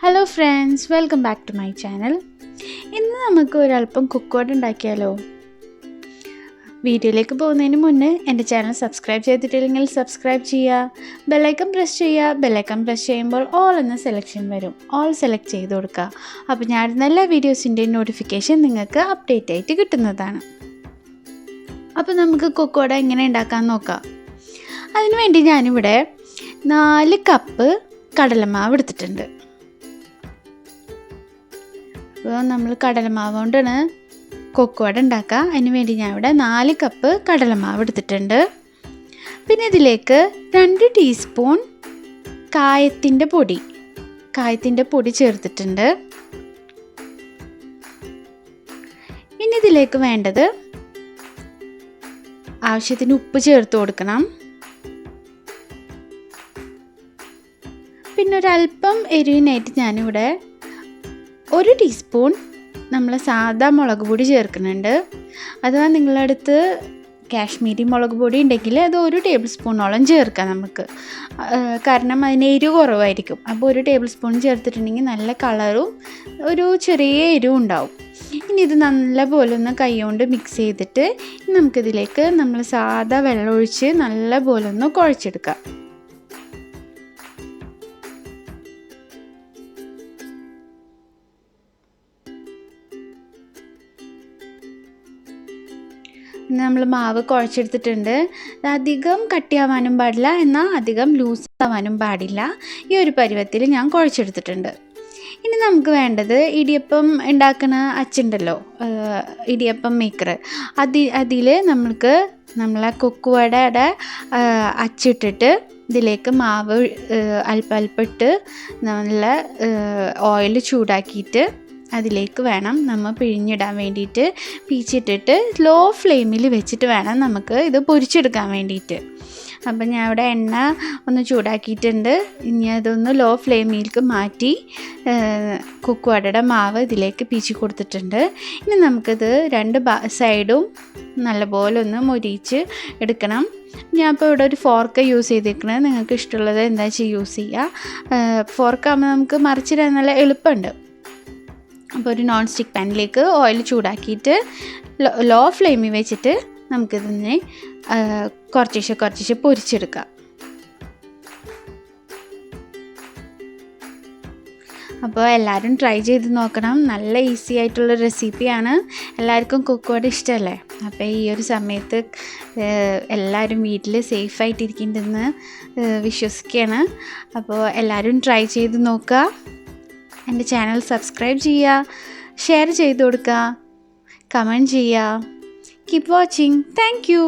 Hello friends, welcome back to my channel. ഇന്ന് നമുക്ക് ഒരല്പം കുക്കുവട ഉണ്ടാക്കിയാലോ. വീഡിയോയിലേക്ക് പോകുന്നതിന് മുന്നേ എൻ്റെ ചാനൽ സബ്സ്ക്രൈബ് ചെയ്തിട്ടില്ലെങ്കിൽ സബ്സ്ക്രൈബ് ചെയ്യുക, ബെല്ലൈക്കൺ പ്രസ് ചെയ്യുക. ബെല്ലൈക്കൺ പ്രസ് ചെയ്യുമ്പോൾ ഓൾ എന്ന സെലക്ഷൻ വരും, ഓൾ സെലക്ട് ചെയ്ത് കൊടുക്കുക. അപ്പോൾ ഞാൻ എല്ലാ വീഡിയോസിൻ്റെയും നോട്ടിഫിക്കേഷൻ നിങ്ങൾക്ക് അപ്ഡേറ്റ് ആയിട്ട് കിട്ടുന്നതാണ്. അപ്പോൾ നമുക്ക് കുക്കുവട എങ്ങനെ ഉണ്ടാക്കാൻ നോക്കാം. അതിനുവേണ്ടി ഞാനിവിടെ 4 കപ്പ് കടലമാവ് എടുത്തിട്ടുണ്ട്. അപ്പോൾ നമ്മൾ കടലമാവ് കൊണ്ടാണ് കൊക്കുവട ഉണ്ടാക്കുക. അതിന് വേണ്ടി ഞാൻ ഇവിടെ 4 കപ്പ് കടലമാവ് എടുത്തിട്ടുണ്ട്. പിന്നെ ഇതിലേക്ക് 2 ടീസ്പൂൺ കായത്തിൻ്റെ പൊടി ചേർത്തിട്ടുണ്ട്. ഇനി ഇതിലേക്ക് വേണ്ടത് ആവശ്യത്തിന് ഉപ്പ് ചേർത്ത് കൊടുക്കണം. പിന്നെ ഒരല്പം എരിവിനായിട്ട് ഞാനിവിടെ 1 ടീസ്പൂൺ നമ്മൾ സാദാ മുളക് പൊടി ചേർക്കുന്നുണ്ട്. അഥവാ നിങ്ങളുടെ അടുത്ത് കാശ്മീരി മുളക് പൊടി ഉണ്ടെങ്കിൽ അത് 1 ടേബിൾ സ്പൂണോളം ചേർക്കാം നമുക്ക്. കാരണം അതിന് എരിവ് കുറവായിരിക്കും. അപ്പോൾ 1 ടേബിൾ സ്പൂൺ ചേർത്തിട്ടുണ്ടെങ്കിൽ നല്ല കളറും ഒരു ചെറിയ എരിവും ഉണ്ടാവും. ഇനി ഇത് നല്ലപോലെ ഒന്ന് കൈകൊണ്ട് മിക്സ് ചെയ്തിട്ട് നമുക്കിതിലേക്ക് നമ്മൾ സാദാ വെള്ളം ഒഴിച്ച് നല്ലപോലെ ഒന്ന് കുഴച്ചെടുക്കാം. നമ്മൾ മാവ് കുഴച്ചെടുത്തിട്ടുണ്ട്. അധികം കട്ടിയാവാനും പാടില്ല, എന്നാൽ അധികം ലൂസ് ആവാനും പാടില്ല. ഈ ഒരു പരുവത്തിൽ ഞാൻ കുഴച്ചെടുത്തിട്ടുണ്ട്. ഇനി നമുക്ക് വേണ്ടത് ഇടിയപ്പം ഉണ്ടാക്കുന്ന അച്ചുണ്ടല്ലോ, ഇടിയപ്പം മേക്കർ. അതിൽ നമുക്ക് നമ്മളെ കൊക്കുവടയുടെ അച്ചിട്ടിട്ട് ഇതിലേക്ക് മാവ് അല്പം ഇട്ട് നല്ല ഓയിൽ ചൂടാക്കിയിട്ട് അതിലേക്ക് വേണം നമ്മൾ പിഴിഞ്ഞിടാൻ വേണ്ടിയിട്ട്. പീച്ചിട്ടിട്ട് ലോ ഫ്ലെയിമിൽ വെച്ചിട്ട് വേണം നമുക്ക് ഇത് പൊരിച്ചെടുക്കാൻ വേണ്ടിയിട്ട്. അപ്പം ഞാൻ ഇവിടെ എണ്ണ ഒന്ന് ചൂടാക്കിയിട്ടുണ്ട്. ഇനി അതൊന്ന് ലോ ഫ്ലെയിമിലേക്ക് മാറ്റി കുക്കുവടയുടെ മാവ് ഇതിലേക്ക് പീച്ചി കൊടുത്തിട്ടുണ്ട്. ഇനി നമുക്കിത് 2 സൈഡും നല്ലപോലെ ഒന്ന് മൊരിച്ച് എടുക്കണം. ഞാൻ ഇപ്പോൾ ഇവിടെ ഒരു ഫോർക്ക് യൂസ് ചെയ്തിരിക്കുന്നത്. നിങ്ങൾക്ക് ഇഷ്ടമുള്ളത് എന്താ വെച്ചാൽ യൂസ് ചെയ്യുക. ഫോർക്കാകുമ്പോൾ നമുക്ക് മറിച്ചിടാൻ നല്ല എളുപ്പമുണ്ട്. അപ്പോൾ ഒരു നോൺ സ്റ്റിക്ക് പാനിലേക്ക് ഓയിൽ ചൂടാക്കിയിട്ട് ലോ ഫ്ലെയിമിൽ വെച്ചിട്ട് നമുക്കിതിനെ കുറച്ച് പൊരിച്ചെടുക്കാം. അപ്പോൾ എല്ലാവരും ട്രൈ ചെയ്ത് നോക്കണം. നല്ല ഈസി ആയിട്ടുള്ള റെസിപ്പിയാണ്. എല്ലാവർക്കും കുക്കുവട ഇഷ്ടമല്ലേ. അപ്പോൾ ഈ ഒരു സമയത്ത് എല്ലാവരും വീട്ടിൽ സേഫായിട്ടിരിക്കുന്നുണ്ടെന്ന് വിശ്വസിക്കുകയാണ്. അപ്പോൾ എല്ലാവരും ട്രൈ ചെയ്ത് നോക്കുക. എൻ്റെ ചാനൽ സബ്സ്ക്രൈബ് ചെയ്യുക, ഷെയർ ചെയ്ത് കൊടുക്കുക, കമൻറ്റ് ചെയ്യുക. Keep watching. Thank you.